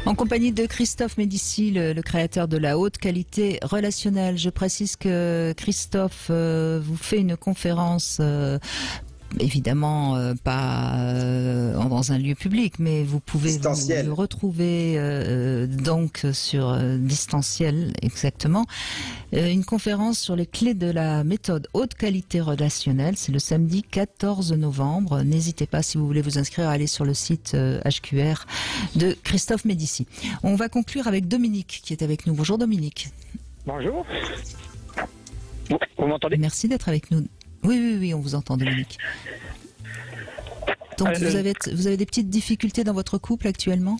En compagnie de Christophe Médicis, le créateur de la haute qualité relationnelle. Je précise que Christophe vous fait une conférence évidemment pas dans un lieu public, mais vous pouvez vous retrouver donc sur distanciel exactement. Une conférence sur les clés de la méthode haute qualité relationnelle. C'est le samedi 14 novembre. N'hésitez pas, si vous voulez vous inscrire, à aller sur le site HQR de Christophe Médicis. On va conclure avec Dominique qui est avec nous. Bonjour Dominique. Bonjour. Vous m'entendez? Merci d'être avec nous. Oui, on vous entend, Dominique. Donc, vous avez des petites difficultés dans votre couple actuellement?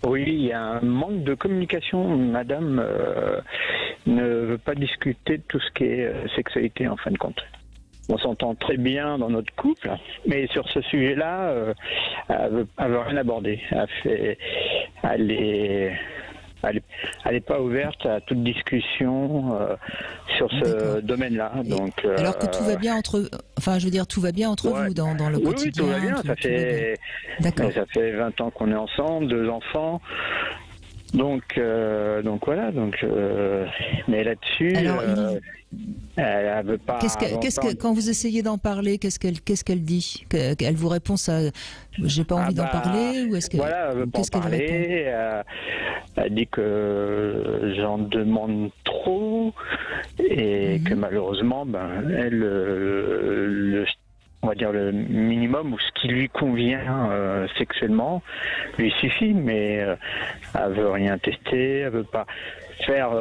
Oui, il y a un manque de communication. Madame ne veut pas discuter de tout ce qui est sexualité, en fin de compte. On s'entend très bien dans notre couple, mais sur ce sujet-là, elle veut rien aborder. Elle est pas ouverte à toute discussion sur ce domaine-là. Donc, alors que tout va bien entre, tout va bien entre vous dans le quotidien. Oui, tout va bien. Ça fait 20 ans qu'on est ensemble, 2 enfants. Donc voilà. Mais là-dessus, elle veut pas. Quand vous essayez d'en parler, qu'est-ce qu'elle dit? Elle vous répond ça? J'ai pas envie d'en parler, ou est-ce que voilà, elle veut pas en parler. Elle dit que j'en demande trop et que malheureusement, elle, on va dire le minimum ou ce qui lui convient sexuellement lui suffit, mais elle veut rien tester, elle veut pas faire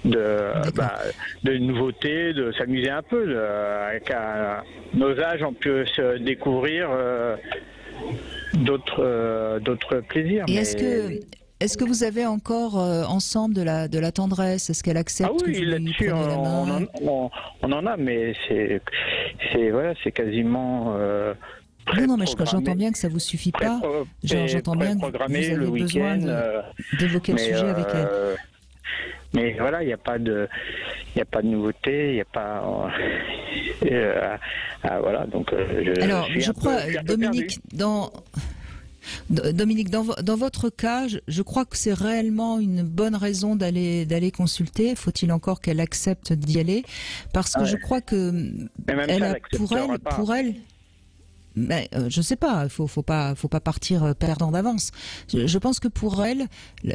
de nouveautés, de s'amuser un peu. Avec nos âges, on peut se découvrir d'autres plaisirs. Et est-ce que vous avez encore ensemble de la tendresse? Est-ce qu'elle accepte? Ah oui, là-dessus, on en a, mais c'est quasiment. Non, mais j'entends bien que ça vous suffit pas. J'entends bien que vous avez besoin d'évoquer le sujet avec elle. Mais voilà, il n'y a pas de nouveauté, il n'y a pas. Voilà, donc. Alors, je crois, Dominique, Dominique, dans votre cas, je crois que c'est réellement une bonne raison d'aller consulter. Faut-il encore qu'elle accepte d'y aller? Parce que je crois que pour elle. Mais, je sais pas, faut pas partir perdant d'avance. Je pense que pour elle,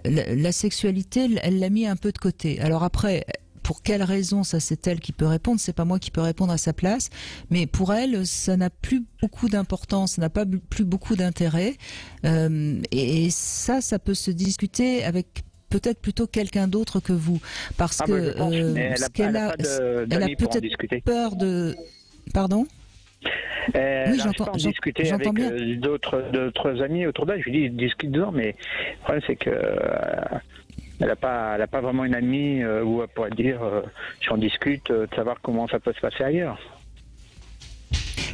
la sexualité, elle l'a mis un peu de côté. Alors après, pour quelle raison, ça c'est elle qui peut répondre, c'est pas moi qui peux répondre à sa place, mais pour elle, ça n'a plus beaucoup d'importance, ça n'a pas plus beaucoup d'intérêt, et ça peut se discuter avec peut-être plutôt quelqu'un d'autre que vous, parce que elle a peut-être peur de... Pardon? Oui, j'entends discuter avec d'autres amis autour d'elle. Je lui dis discute dedans, mais le problème c'est que elle a pas vraiment une amie où elle pourrait dire j'en discute, de savoir comment ça peut se passer ailleurs.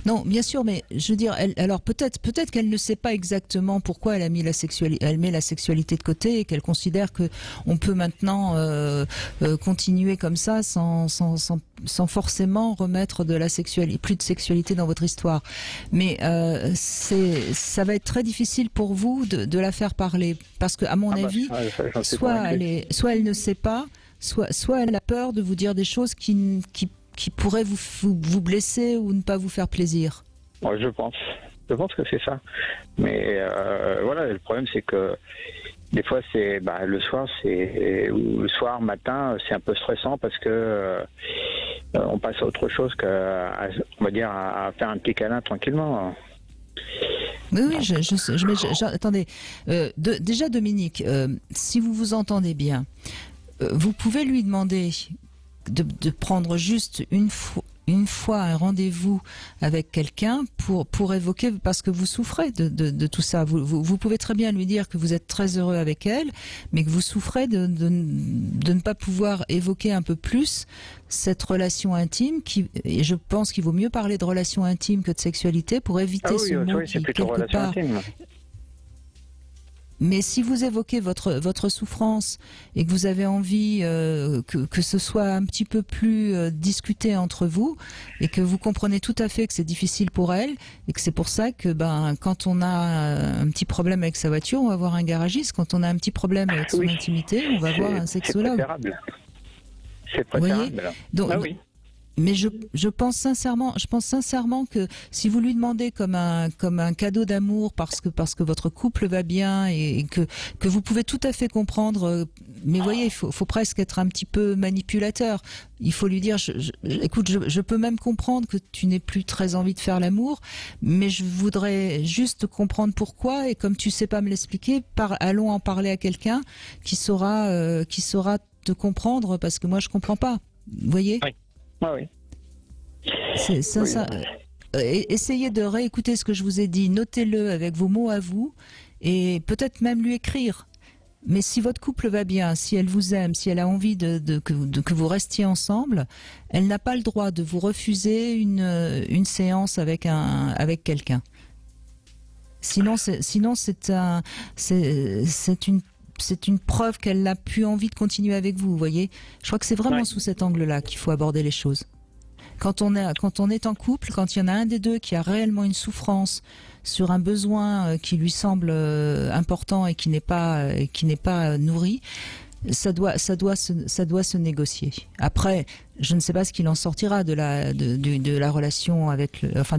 Non, bien sûr, mais je veux dire, alors peut-être qu'elle ne sait pas exactement pourquoi elle met la sexualité de côté et qu'elle considère que on peut maintenant continuer comme ça sans forcément remettre plus de sexualité dans votre histoire. Mais ça va être très difficile pour vous de la faire parler, parce que à mon avis, soit elle ne sait pas, soit elle a peur de vous dire des choses qui pourrait vous blesser ou ne pas vous faire plaisir. Ouais, je pense que c'est ça. Mais voilà, le problème c'est que des fois c'est le soir, matin, c'est un peu stressant parce que on passe à autre chose on va dire à faire un petit câlin tranquillement. Oui, attendez. Déjà Dominique, si vous vous entendez bien, vous pouvez lui demander de prendre juste une fois un rendez-vous avec quelqu'un pour évoquer, parce que vous souffrez de tout ça. Vous pouvez très bien lui dire que vous êtes très heureux avec elle, mais que vous souffrez de ne pas pouvoir évoquer un peu plus cette relation intime et je pense qu'il vaut mieux parler de relation intime que de sexualité pour éviter ce mot c'est plutôt relation intime. Mais si vous évoquez votre souffrance et que vous avez envie que ce soit un petit peu plus discuté entre vous et que vous comprenez tout à fait que c'est difficile pour elle et que c'est pour ça que quand on a un petit problème avec sa voiture, on va voir un garagiste. Quand on a un petit problème avec son intimité, on va voir un sexologue. C'est préférable. Donc, oui. Mais je pense sincèrement que si vous lui demandez comme un cadeau d'amour parce que votre couple va bien et que vous pouvez tout à fait comprendre, mais voyez, il faut presque être un petit peu manipulateur. Il faut lui dire, écoute, je peux même comprendre que tu n'aies plus très envie de faire l'amour, mais je voudrais juste comprendre pourquoi, et comme tu sais pas me l'expliquer, allons en parler à quelqu'un qui saura te comprendre, parce que moi je comprends pas. Vous voyez? Oui. Ah oui. C'est ça. Essayez de réécouter ce que je vous ai dit, notez-le avec vos mots à vous et peut-être même lui écrire. Mais si votre couple va bien, si elle vous aime, si elle a envie que vous restiez ensemble, elle n'a pas le droit de vous refuser une séance avec quelqu'un. Sinon c'est une preuve qu'elle n'a plus envie de continuer avec vous, vous voyez. Je crois que c'est vraiment sous cet angle-là qu'il faut aborder les choses. Quand on est en couple, quand il y en a un des deux qui a réellement une souffrance sur un besoin qui lui semble important et qui n'est pas nourri, ça doit se négocier. Après, je ne sais pas ce qu'il en sortira de la relation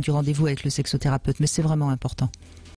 du rendez-vous avec le sexothérapeute, mais c'est vraiment important.